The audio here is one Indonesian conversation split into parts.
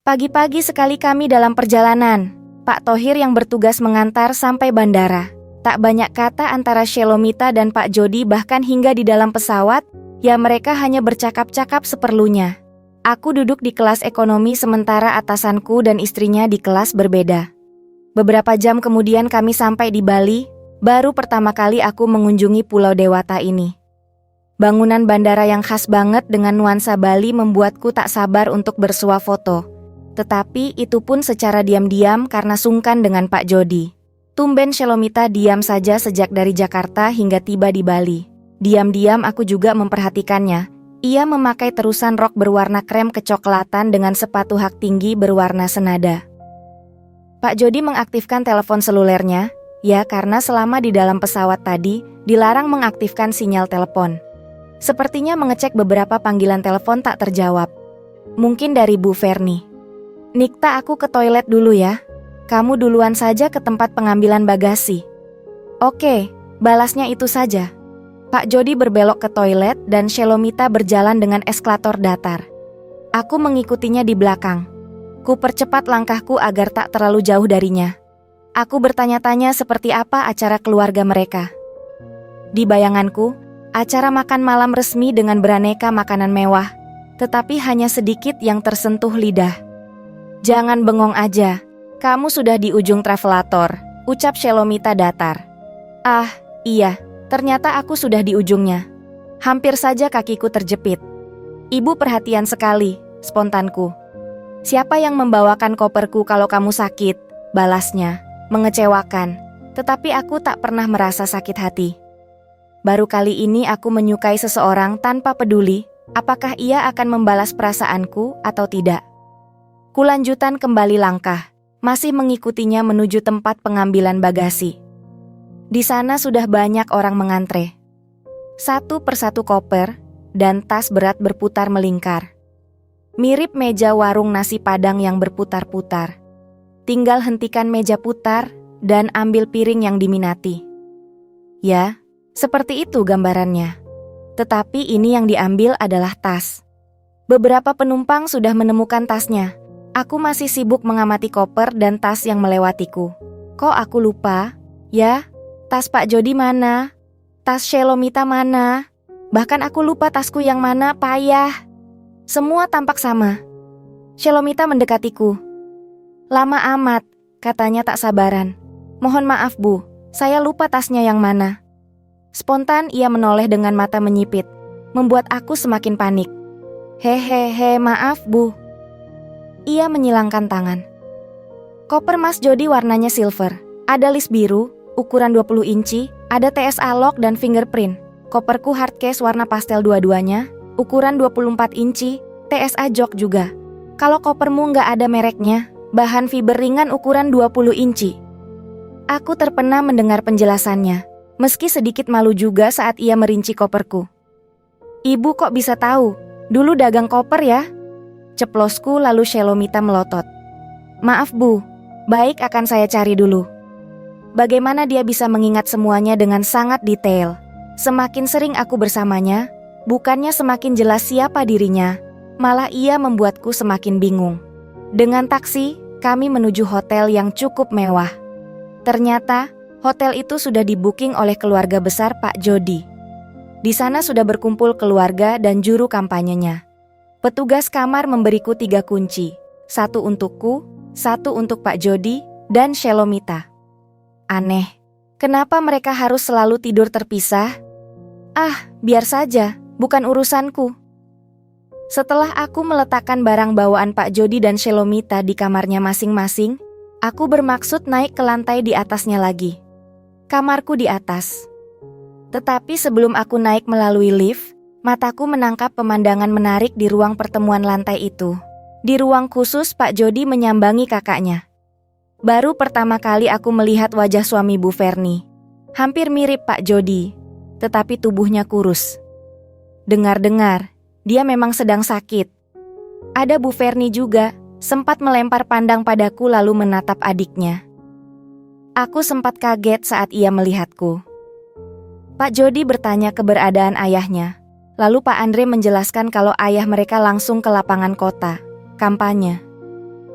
Pagi-pagi sekali kami dalam perjalanan. Pak Thohir yang bertugas mengantar sampai bandara. Tak banyak kata antara Shelomita dan Pak Jody, bahkan hingga di dalam pesawat, ya mereka hanya bercakap-cakap seperlunya. Aku duduk di kelas ekonomi sementara atasanku dan istrinya di kelas berbeda. Beberapa jam kemudian kami sampai di Bali, baru pertama kali aku mengunjungi Pulau Dewata ini. Bangunan bandara yang khas banget dengan nuansa Bali membuatku tak sabar untuk bersuah foto. Tetapi itu pun secara diam-diam karena sungkan dengan Pak Jody. Tumben Shelomita diam saja sejak dari Jakarta hingga tiba di Bali. Diam-diam aku juga memperhatikannya. Ia memakai terusan rok berwarna krem kecoklatan dengan sepatu hak tinggi berwarna senada. Pak Jody mengaktifkan telepon selulernya, ya karena selama di dalam pesawat tadi, dilarang mengaktifkan sinyal telepon. Sepertinya mengecek beberapa panggilan telepon tak terjawab. Mungkin dari Bu Ferni. "Nikta, aku ke toilet dulu ya. Kamu duluan saja ke tempat pengambilan bagasi." "Oke," balasnya itu saja. Pak Jody berbelok ke toilet dan Shelomita berjalan dengan eskalator datar. Aku mengikutinya di belakang. Ku percepat langkahku agar tak terlalu jauh darinya. Aku bertanya-tanya seperti apa acara keluarga mereka. Di bayanganku, acara makan malam resmi dengan beraneka makanan mewah, tetapi hanya sedikit yang tersentuh lidah. "Jangan bengong aja, kamu sudah di ujung travelator," ucap Shelomita datar. Ah, iya, ternyata aku sudah di ujungnya. Hampir saja kakiku terjepit. "Ibu perhatian sekali," spontanku. "Siapa yang membawakan koperku kalau kamu sakit?" balasnya, mengecewakan. Tetapi aku tak pernah merasa sakit hati. Baru kali ini aku menyukai seseorang tanpa peduli apakah ia akan membalas perasaanku atau tidak. Kulanjutan kembali langkah, masih mengikutinya menuju tempat pengambilan bagasi. Di sana sudah banyak orang mengantre. Satu persatu koper dan tas berat berputar melingkar. Mirip meja warung nasi Padang yang berputar-putar. Tinggal hentikan meja putar dan ambil piring yang diminati. Ya, seperti itu gambarannya. Tetapi ini yang diambil adalah tas. Beberapa penumpang sudah menemukan tasnya. Aku masih sibuk mengamati koper dan tas yang melewatiku. Kok aku lupa? Ya, tas Pak Jody mana? Tas Shelomita mana? Bahkan aku lupa tasku yang mana, payah. Semua tampak sama. Shelomita mendekatiku. "Lama amat," katanya tak sabaran. "Mohon maaf Bu, saya lupa tasnya yang mana." Spontan ia menoleh dengan mata menyipit, membuat aku semakin panik. "Hehehe, maaf Bu." Ia menyilangkan tangan. Koper Mas Jody warnanya silver. Ada list biru, ukuran 20 inci, ada TSA lock dan fingerprint. Koperku hardcase warna pastel dua-duanya, ukuran 24 inci, TSA jok juga. Kalau kopermu nggak ada mereknya, bahan fiber ringan ukuran 20 inci. Aku terpena mendengar penjelasannya, meski sedikit malu juga saat ia merinci koperku. "Ibu kok bisa tahu? Dulu dagang koper ya?" Ceplosku lalu Shelomita melotot. "Maaf Bu, baik akan saya cari dulu." Bagaimana dia bisa mengingat semuanya dengan sangat detail? Semakin sering aku bersamanya, bukannya semakin jelas siapa dirinya, malah ia membuatku semakin bingung. Dengan taksi, kami menuju hotel yang cukup mewah. Ternyata, hotel itu sudah di-booking oleh keluarga besar Pak Jody. Di sana sudah berkumpul keluarga dan juru kampanyenya. Petugas kamar memberiku 3 kunci, 1 untukku, 1 untuk Pak Jody, dan Shelomita. Aneh, kenapa mereka harus selalu tidur terpisah? Ah, biar saja, bukan urusanku. Setelah aku meletakkan barang bawaan Pak Jody dan Shelomita di kamarnya masing-masing, aku bermaksud naik ke lantai di atasnya lagi. Kamarku di atas. Tetapi sebelum aku naik melalui lift, mataku menangkap pemandangan menarik di ruang pertemuan lantai itu. Di ruang khusus Pak Jody menyambangi kakaknya. Baru pertama kali aku melihat wajah suami Bu Ferni. Hampir mirip Pak Jody, tetapi tubuhnya kurus. Dengar-dengar, dia memang sedang sakit. Ada Bu Ferni juga, sempat melempar pandang padaku lalu menatap adiknya. Aku sempat kaget saat ia melihatku. Pak Jody bertanya keberadaan ayahnya. Lalu Pak Andre menjelaskan kalau ayah mereka langsung ke lapangan kota, kampanye.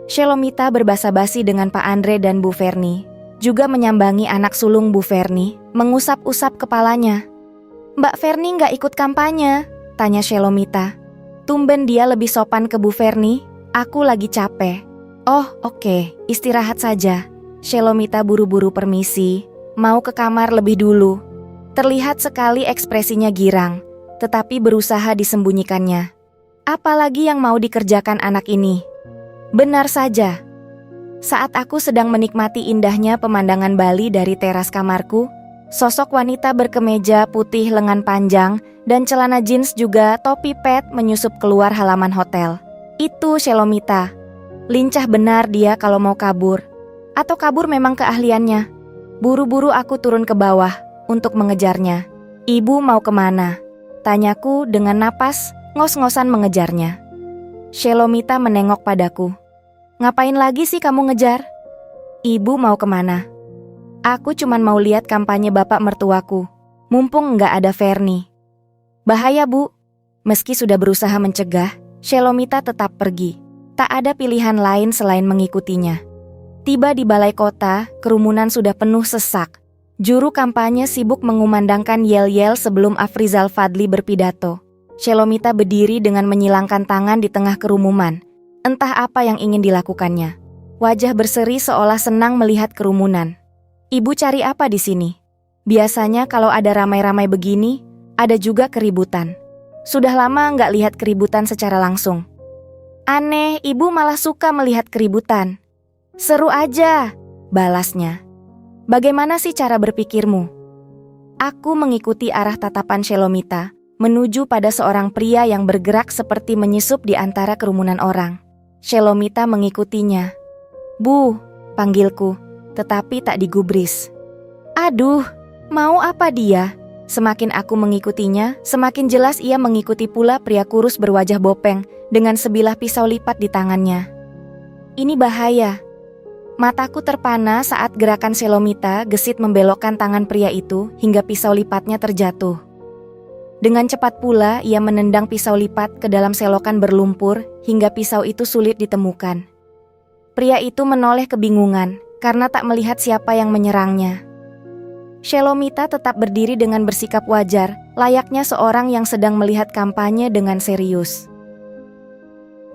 Shelomita berbasa-basi dengan Pak Andre dan Bu Ferni, juga menyambangi anak sulung Bu Ferni, mengusap-usap kepalanya. "Mbak Ferni nggak ikut kampanye?" tanya Shelomita. Tumben dia lebih sopan ke Bu Ferni. "Aku lagi capek." "Oh, oke, istirahat saja." Shelomita buru-buru permisi, mau ke kamar lebih dulu. Terlihat sekali ekspresinya girang, tetapi berusaha disembunyikannya. Apalagi yang mau dikerjakan anak ini? Benar saja. Saat aku sedang menikmati indahnya pemandangan Bali dari teras kamarku, sosok wanita berkemeja putih lengan panjang dan celana jeans juga topi pet menyusup keluar halaman hotel. Itu Shelomita. Lincah benar dia kalau mau kabur. Atau kabur memang keahliannya. Buru-buru aku turun ke bawah untuk mengejarnya. "Ibu mau kemana?" tanyaku dengan napas ngos-ngosan mengejarnya. Shelomita menengok padaku. "Ngapain lagi sih kamu ngejar?" "Ibu mau kemana?" "Aku cuman mau lihat kampanye bapak mertuaku. Mumpung nggak ada Ferni." "Bahaya, Bu." Meski sudah berusaha mencegah, Shelomita tetap pergi. Tak ada pilihan lain selain mengikutinya. Tiba di balai kota, kerumunan sudah penuh sesak. Juru kampanye sibuk mengumandangkan yel-yel sebelum Afrizal Fadli berpidato. Shelomita berdiri dengan menyilangkan tangan di tengah kerumunan. Entah apa yang ingin dilakukannya. Wajah berseri seolah senang melihat kerumunan. "Ibu cari apa di sini?" Biasanya kalau ada ramai-ramai begini, ada juga keributan. Sudah lama nggak lihat keributan secara langsung. "Aneh, ibu malah suka melihat keributan." "Seru aja," balasnya. "Bagaimana sih cara berpikirmu?" Aku mengikuti arah tatapan Shelomita, menuju pada seorang pria yang bergerak seperti menyusup di antara kerumunan orang. Shelomita mengikutinya. "Bu," panggilku, tetapi tak digubris. Aduh, mau apa dia? Semakin aku mengikutinya, semakin jelas ia mengikuti pula pria kurus berwajah bopeng dengan sebilah pisau lipat di tangannya. Ini bahaya. Mataku terpana saat gerakan Shelomita gesit membelokkan tangan pria itu hingga pisau lipatnya terjatuh. Dengan cepat pula ia menendang pisau lipat ke dalam selokan berlumpur hingga pisau itu sulit ditemukan. Pria itu menoleh kebingungan karena tak melihat siapa yang menyerangnya. Shelomita tetap berdiri dengan bersikap wajar, layaknya seorang yang sedang melihat kampanye dengan serius.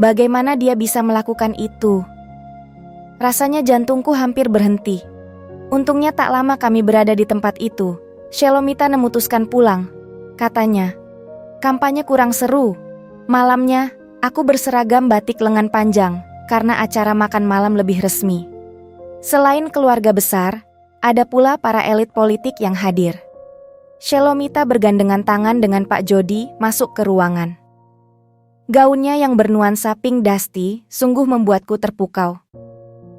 Bagaimana dia bisa melakukan itu? Rasanya jantungku hampir berhenti. Untungnya tak lama kami berada di tempat itu. Shelomita memutuskan pulang. Katanya, kampanye kurang seru. Malamnya, aku berseragam batik lengan panjang karena acara makan malam lebih resmi. Selain keluarga besar, ada pula para elit politik yang hadir. Shelomita bergandengan tangan dengan Pak Jody masuk ke ruangan. Gaunnya yang bernuansa pink dusty sungguh membuatku terpukau.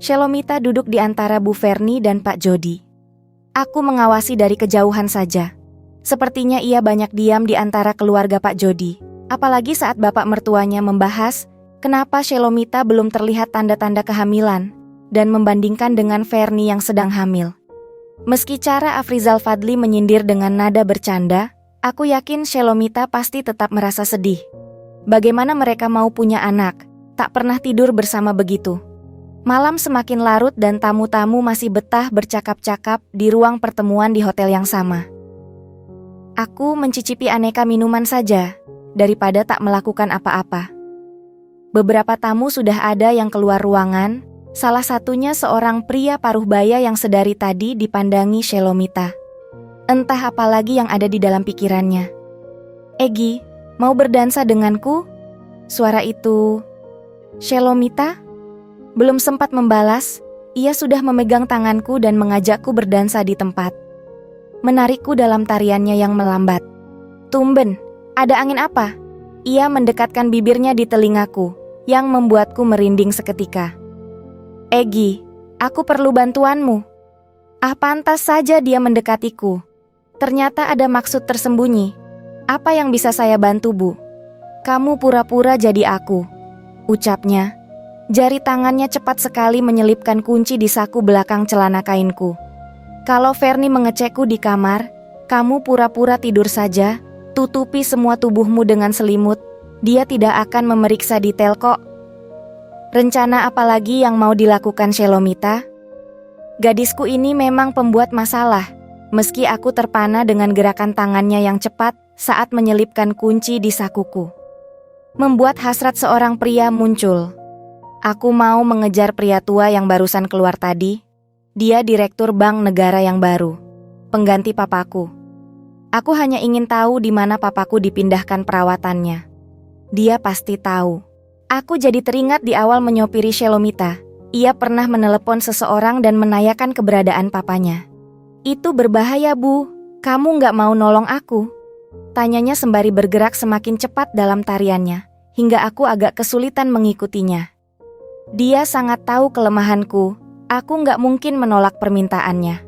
Shelomita duduk di antara Bu Ferni dan Pak Jody. Aku mengawasi dari kejauhan saja. Sepertinya ia banyak diam di antara keluarga Pak Jody. Apalagi saat bapak mertuanya membahas kenapa Shelomita belum terlihat tanda-tanda kehamilan dan membandingkan dengan Ferni yang sedang hamil. Meski cara Afrizal Fadli menyindir dengan nada bercanda, aku yakin Shelomita pasti tetap merasa sedih. Bagaimana mereka mau punya anak, tak pernah tidur bersama begitu. Malam semakin larut dan tamu-tamu masih betah bercakap-cakap di ruang pertemuan di hotel yang sama. Aku mencicipi aneka minuman saja, daripada tak melakukan apa-apa. Beberapa tamu sudah ada yang keluar ruangan, salah satunya seorang pria paruh baya yang sedari tadi dipandangi Shelomita. Entah apa lagi yang ada di dalam pikirannya. "Egi, mau berdansa denganku?" Suara itu. "Shelomita?" Belum sempat membalas, ia sudah memegang tanganku dan mengajakku berdansa di tempat. Menarikku dalam tariannya yang melambat. Tumben, ada angin apa? Ia mendekatkan bibirnya di telingaku, yang membuatku merinding seketika. "Egi, aku perlu bantuanmu." Pantas saja dia mendekatiku. Ternyata ada maksud tersembunyi. "Apa yang bisa saya bantu, Bu?" "Kamu pura-pura jadi aku," ucapnya. Jari tangannya cepat sekali menyelipkan kunci di saku belakang celana kainku. "Kalau Ferni mengecekku di kamar, kamu pura-pura tidur saja, tutupi semua tubuhmu dengan selimut, dia tidak akan memeriksa detail kok." Rencana apa lagi yang mau dilakukan Shelomita? Gadisku ini memang pembuat masalah, meski aku terpana dengan gerakan tangannya yang cepat saat menyelipkan kunci di sakuku. Membuat hasrat seorang pria muncul. Aku mau mengejar pria tua yang barusan keluar tadi. Dia direktur bank negara yang baru, pengganti papaku. Aku hanya ingin tahu di mana papaku dipindahkan perawatannya. Dia pasti tahu. Aku jadi teringat di awal menyopiri Shelomita. Ia pernah menelepon seseorang dan menanyakan keberadaan papanya. Itu berbahaya, Bu. Kamu nggak mau nolong aku? Tanyanya sembari bergerak semakin cepat dalam tariannya, hingga aku agak kesulitan mengikutinya. Dia sangat tahu kelemahanku. Aku nggak mungkin menolak permintaannya.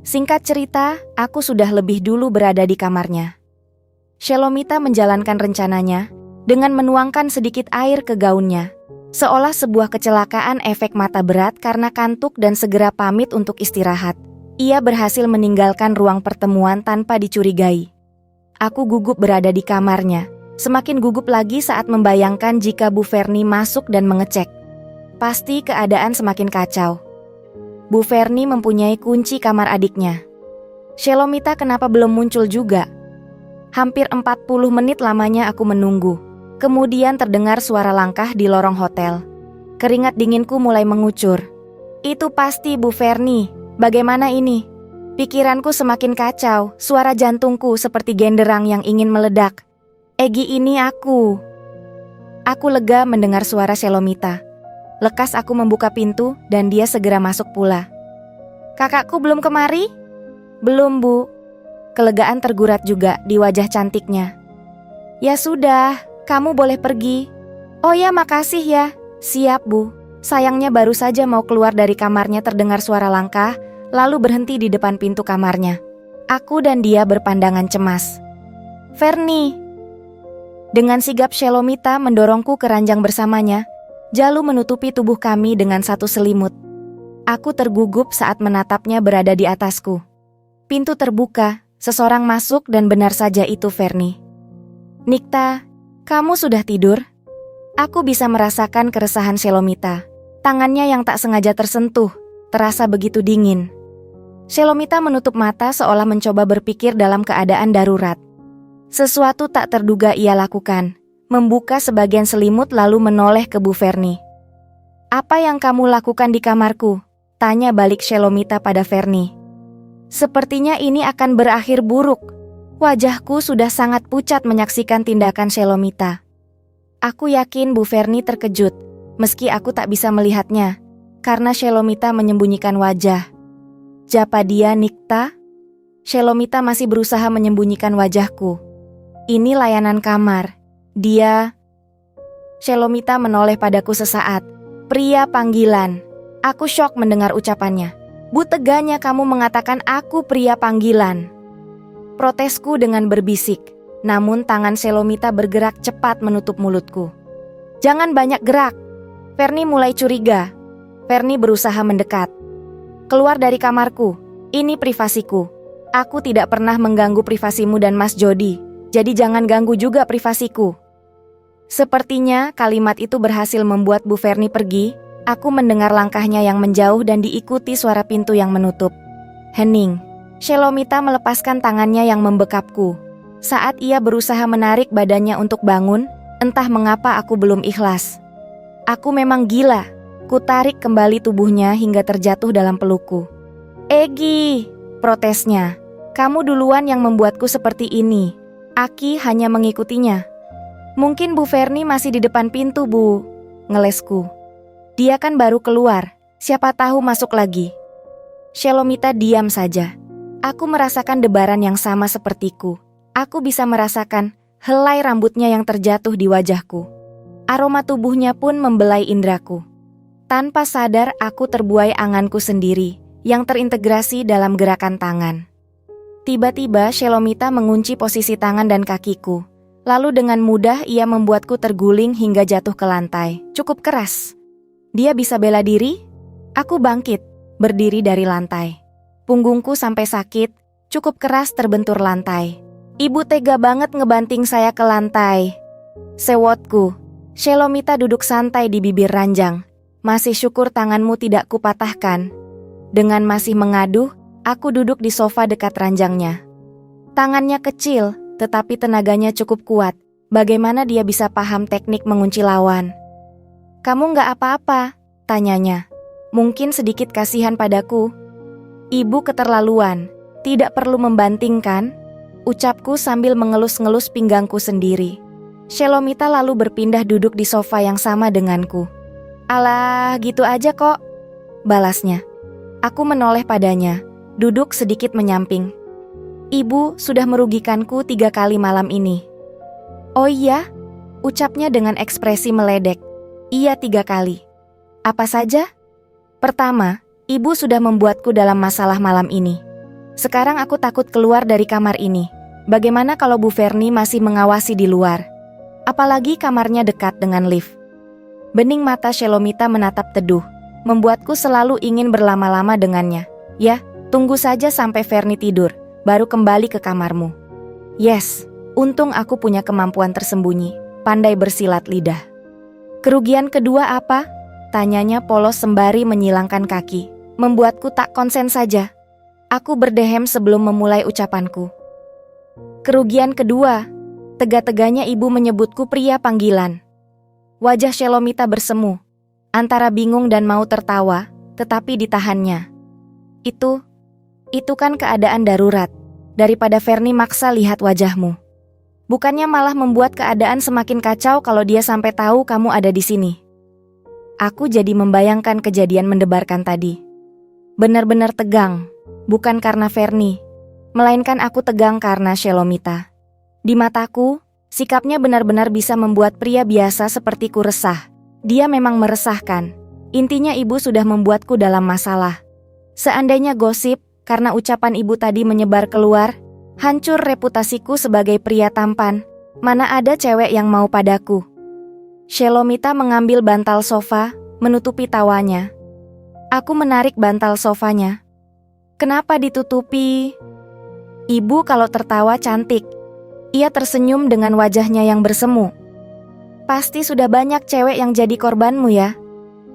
Singkat cerita, aku sudah lebih dulu berada di kamarnya. Shelomita menjalankan rencananya dengan menuangkan sedikit air ke gaunnya. Seolah sebuah kecelakaan efek mata berat karena kantuk dan segera pamit untuk istirahat. Ia berhasil meninggalkan ruang pertemuan tanpa dicurigai. Aku gugup berada di kamarnya. Semakin gugup lagi saat membayangkan jika Bu Ferni masuk dan mengecek. Pasti keadaan semakin kacau. Bu Ferni mempunyai kunci kamar adiknya. Shelomita kenapa belum muncul juga? Hampir 40 menit lamanya aku menunggu. Kemudian terdengar suara langkah di lorong hotel. Keringat dinginku mulai mengucur. Itu pasti Bu Ferni. Bagaimana ini? Pikiranku semakin kacau, suara jantungku seperti genderang yang ingin meledak. Egi, ini aku. Aku lega mendengar suara Shelomita. Lekas aku membuka pintu dan dia segera masuk pula. Kakakku belum kemari? Belum, Bu. Kelegaan tergurat juga di wajah cantiknya. Ya sudah, kamu boleh pergi. Oh ya, makasih ya. Siap, Bu. Sayangnya baru saja mau keluar dari kamarnya terdengar suara langkah, lalu berhenti di depan pintu kamarnya. Aku dan dia berpandangan cemas. Ferni. Dengan sigap Shelomita mendorongku ke ranjang bersamanya, jalu menutupi tubuh kami dengan satu selimut. Aku tergugup saat menatapnya berada di atasku. Pintu terbuka, seseorang masuk dan benar saja itu Ferni. Nikta, kamu sudah tidur? Aku bisa merasakan keresahan Shelomita. Tangannya yang tak sengaja tersentuh, terasa begitu dingin. Shelomita menutup mata seolah mencoba berpikir dalam keadaan darurat. Sesuatu tak terduga ia lakukan, membuka sebagian selimut lalu menoleh ke Bu Ferni. Apa yang kamu lakukan di kamarku? Tanya balik Shelomita pada Ferni. Sepertinya ini akan berakhir buruk. Wajahku sudah sangat pucat menyaksikan tindakan Shelomita. Aku yakin Bu Ferni terkejut, meski aku tak bisa melihatnya, karena Shelomita menyembunyikan wajah. Japa dia, Nikta? Shelomita masih berusaha menyembunyikan wajahku. Ini layanan kamar. Dia... Shelomita menoleh padaku sesaat. Pria panggilan. Aku syok mendengar ucapannya. Bu, teganya kamu mengatakan aku pria panggilan. Protesku dengan berbisik, namun tangan Shelomita bergerak cepat menutup mulutku. Jangan banyak gerak. Ferni mulai curiga. Ferni berusaha mendekat. Keluar dari kamarku, ini privasiku. Aku tidak pernah mengganggu privasimu dan Mas Jody, jadi jangan ganggu juga privasiku. Sepertinya kalimat itu berhasil membuat Bu Ferni pergi. Aku mendengar langkahnya yang menjauh dan diikuti suara pintu yang menutup. Hening. Shelomita melepaskan tangannya yang membekapku. Saat ia berusaha menarik badannya untuk bangun, entah mengapa aku belum ikhlas. Aku memang gila. Kutarik kembali tubuhnya hingga terjatuh dalam pelukku. Egi, protesnya. Kamu duluan yang membuatku seperti ini. Aki hanya mengikutinya. Mungkin Bu Ferni masih di depan pintu, Bu. Ngelesku. Dia kan baru keluar. Siapa tahu masuk lagi. Shelomita diam saja. Aku merasakan debaran yang sama sepertiku. Aku bisa merasakan helai rambutnya yang terjatuh di wajahku. Aroma tubuhnya pun membelai indraku. Tanpa sadar aku terbuai anganku sendiri yang terintegrasi dalam gerakan tangan. Tiba-tiba Shelomita mengunci posisi tangan dan kakiku. Lalu dengan mudah ia membuatku terguling hingga jatuh ke lantai. Cukup keras. Dia bisa bela diri? Aku bangkit, berdiri dari lantai. Punggungku sampai sakit, cukup keras terbentur lantai. Ibu tega banget ngebanting saya ke lantai. Sewotku. Shelomita duduk santai di bibir ranjang. Masih syukur tanganmu tidak kupatahkan. Dengan masih mengaduh, aku duduk di sofa dekat ranjangnya. Tangannya kecil, tetapi tenaganya cukup kuat. Bagaimana dia bisa paham teknik mengunci lawan? Kamu nggak apa-apa? Tanyanya. Mungkin sedikit kasihan padaku. Ibu keterlaluan, tidak perlu membantingkan, ucapku sambil mengelus-ngelus pinggangku sendiri. Shelomita lalu berpindah duduk di sofa yang sama denganku. Alah, gitu aja kok, balasnya. Aku menoleh padanya, duduk sedikit menyamping. Ibu sudah merugikanku 3 kali malam ini. Oh iya? Ucapnya dengan ekspresi meledek. Iya 3 kali. Apa saja? Pertama, ibu sudah membuatku dalam masalah malam ini. Sekarang aku takut keluar dari kamar ini. Bagaimana kalau Bu Verni masih mengawasi di luar? Apalagi kamarnya dekat dengan lift. Bening mata Shelomita menatap teduh, membuatku selalu ingin berlama-lama dengannya. Ya, tunggu saja sampai Verni tidur, baru kembali ke kamarmu. Yes, untung aku punya kemampuan tersembunyi, pandai bersilat lidah. Kerugian kedua apa? Tanyanya polos sembari menyilangkan kaki, membuatku tak konsen saja. Aku berdehem sebelum memulai ucapanku. Kerugian kedua, tega-teganya ibu menyebutku pria panggilan. Wajah Shelomita bersemu, antara bingung dan mau tertawa, tetapi ditahannya. Itu kan keadaan darurat, daripada Verni maksa lihat wajahmu. Bukannya malah membuat keadaan semakin kacau kalau dia sampai tahu kamu ada di sini. Aku jadi membayangkan kejadian mendebarkan tadi. Benar-benar tegang, bukan karena Verni, melainkan aku tegang karena Shelomita. Di mataku, sikapnya benar-benar bisa membuat pria biasa sepertiku resah. Dia memang meresahkan. Intinya ibu sudah membuatku dalam masalah. Seandainya gosip, karena ucapan ibu tadi menyebar keluar, hancur reputasiku sebagai pria tampan. Mana ada cewek yang mau padaku. Shelomita mengambil bantal sofa, menutupi tawanya. Aku menarik bantal sofanya. Kenapa ditutupi? Ibu kalau tertawa cantik. Ia tersenyum dengan wajahnya yang bersemu. Pasti sudah banyak cewek yang jadi korbanmu ya.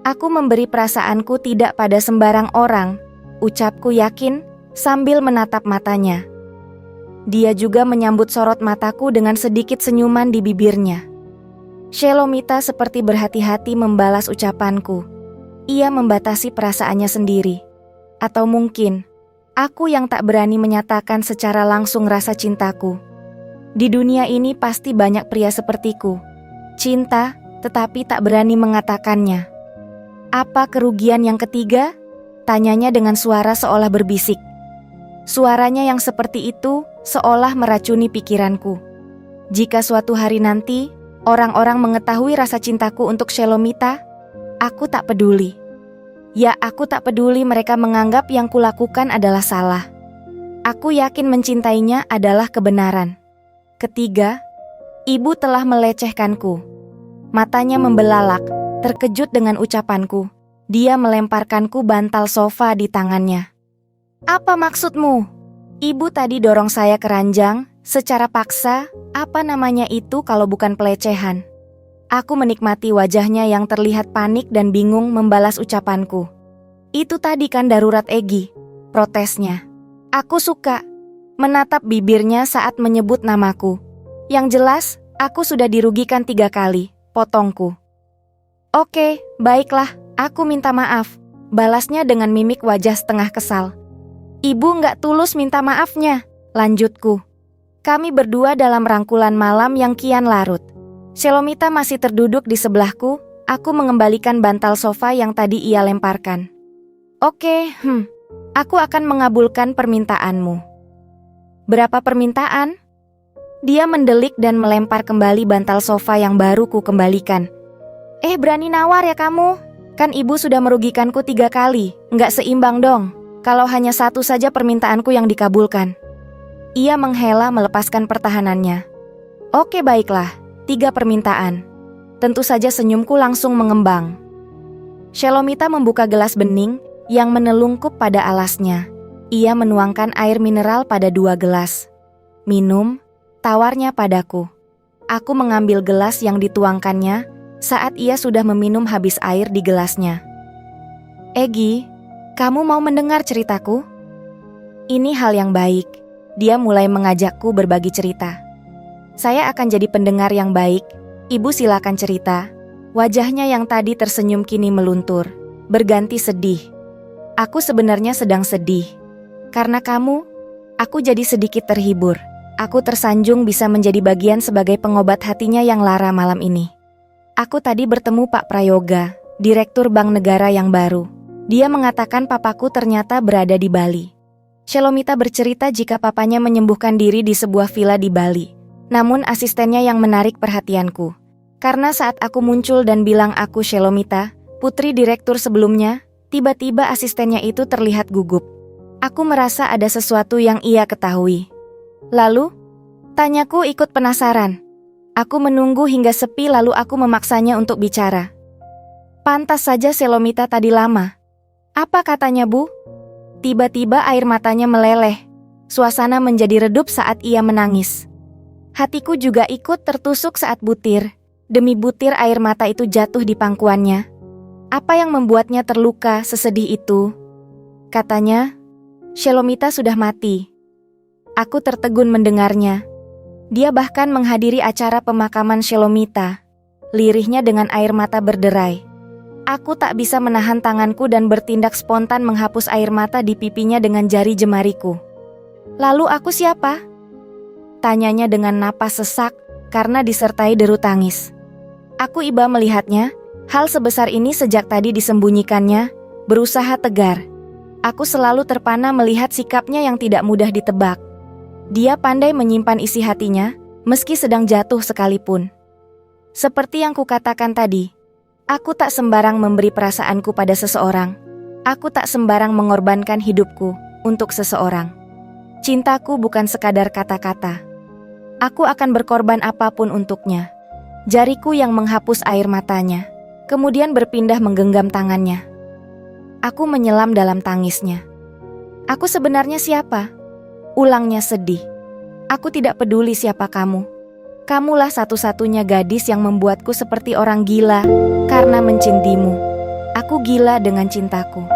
Aku memberi perasaanku tidak pada sembarang orang, ucapku yakin sambil menatap matanya. Dia juga menyambut sorot mataku dengan sedikit senyuman di bibirnya. Shelomita seperti berhati-hati membalas ucapanku. Ia membatasi perasaannya sendiri. Atau mungkin, aku yang tak berani menyatakan secara langsung rasa cintaku. Di dunia ini pasti banyak pria sepertiku. Cinta, tetapi tak berani mengatakannya. Apa kerugian yang ketiga? Tanyanya dengan suara seolah berbisik. Suaranya yang seperti itu seolah meracuni pikiranku. Jika suatu hari nanti, orang-orang mengetahui rasa cintaku untuk Shelomita, aku tak peduli. Ya, aku tak peduli mereka menganggap yang kulakukan adalah salah. Aku yakin mencintainya adalah kebenaran. Ketiga, ibu telah melecehkanku. Matanya membelalak, terkejut dengan ucapanku. Dia melemparkanku bantal sofa di tangannya. Apa maksudmu? Ibu tadi dorong saya ke ranjang, secara paksa, apa namanya itu kalau bukan pelecehan? Aku menikmati wajahnya yang terlihat panik dan bingung membalas ucapanku. Itu tadi kan darurat Egi, protesnya. Aku suka menatap bibirnya saat menyebut namaku. Yang jelas, aku sudah dirugikan 3 kali, potongku. Oke, baiklah, aku minta maaf, balasnya dengan mimik wajah setengah kesal. Ibu nggak tulus minta maafnya, lanjutku. Kami berdua dalam rangkulan malam yang kian larut. Shelomita masih terduduk di sebelahku, aku mengembalikan bantal sofa yang tadi ia lemparkan. Oke, aku akan mengabulkan permintaanmu. Berapa permintaan? Dia mendelik dan melempar kembali bantal sofa yang baru ku kembalikan. Berani nawar ya kamu? Kan ibu sudah merugikanku 3 kali, nggak seimbang dong. Kalau hanya 1 saja permintaanku yang dikabulkan. Ia menghela melepaskan pertahanannya. Oke baiklah, 3 permintaan. Tentu saja senyumku langsung mengembang. Shelomita membuka gelas bening yang menelungkup pada alasnya. Ia menuangkan air mineral pada 2 gelas. Minum, tawarnya padaku. Aku mengambil gelas yang dituangkannya, saat ia sudah meminum habis air di gelasnya. "Egi, kamu mau mendengar ceritaku? Ini hal yang baik." Dia mulai mengajakku berbagi cerita. "Saya akan jadi pendengar yang baik. Ibu silakan cerita." Wajahnya yang tadi tersenyum kini meluntur, berganti sedih. "Aku sebenarnya sedang sedih. Karena kamu, aku jadi sedikit terhibur. Aku tersanjung bisa menjadi bagian sebagai pengobat hatinya yang lara malam ini. Aku tadi bertemu Pak Prayoga, Direktur Bank Negara yang baru. Dia mengatakan papaku ternyata berada di Bali." Shelomita bercerita jika papanya menyembuhkan diri di sebuah villa di Bali. Namun asistennya yang menarik perhatianku. Karena saat aku muncul dan bilang aku Shelomita, putri direktur sebelumnya, tiba-tiba asistennya itu terlihat gugup. Aku merasa ada sesuatu yang ia ketahui. "Lalu?" tanyaku ikut penasaran. Aku menunggu hingga sepi lalu aku memaksanya untuk bicara. "Pantas saja Shelomita tadi lama." "Apa katanya, Bu?" Tiba-tiba air matanya meleleh. Suasana menjadi redup saat ia menangis. Hatiku juga ikut tertusuk saat butir demi butir air mata itu jatuh di pangkuannya. Apa yang membuatnya terluka sesedih itu? Katanya, Shelomita sudah mati. Aku tertegun mendengarnya. Dia bahkan menghadiri acara pemakaman Shelomita. Lirihnya dengan air mata berderai. Aku tak bisa menahan tanganku dan bertindak spontan menghapus air mata di pipinya dengan jari jemariku. "Lalu aku siapa?" tanyanya dengan napas sesak karena disertai deru tangis. Aku iba melihatnya, hal sebesar ini sejak tadi disembunyikannya, berusaha tegar. Aku selalu terpana melihat sikapnya yang tidak mudah ditebak. Dia pandai menyimpan isi hatinya, meski sedang jatuh sekalipun. Seperti yang kukatakan tadi, aku tak sembarang memberi perasaanku pada seseorang. Aku tak sembarang mengorbankan hidupku untuk seseorang. Cintaku bukan sekadar kata-kata. Aku akan berkorban apapun untuknya. Jariku yang menghapus air matanya, kemudian berpindah menggenggam tangannya. Aku menyelam dalam tangisnya. "Aku sebenarnya siapa?" ulangnya sedih. "Aku tidak peduli siapa kamu. Kamulah satu-satunya gadis yang membuatku seperti orang gila karena mencintaimu. Aku gila dengan cintaku."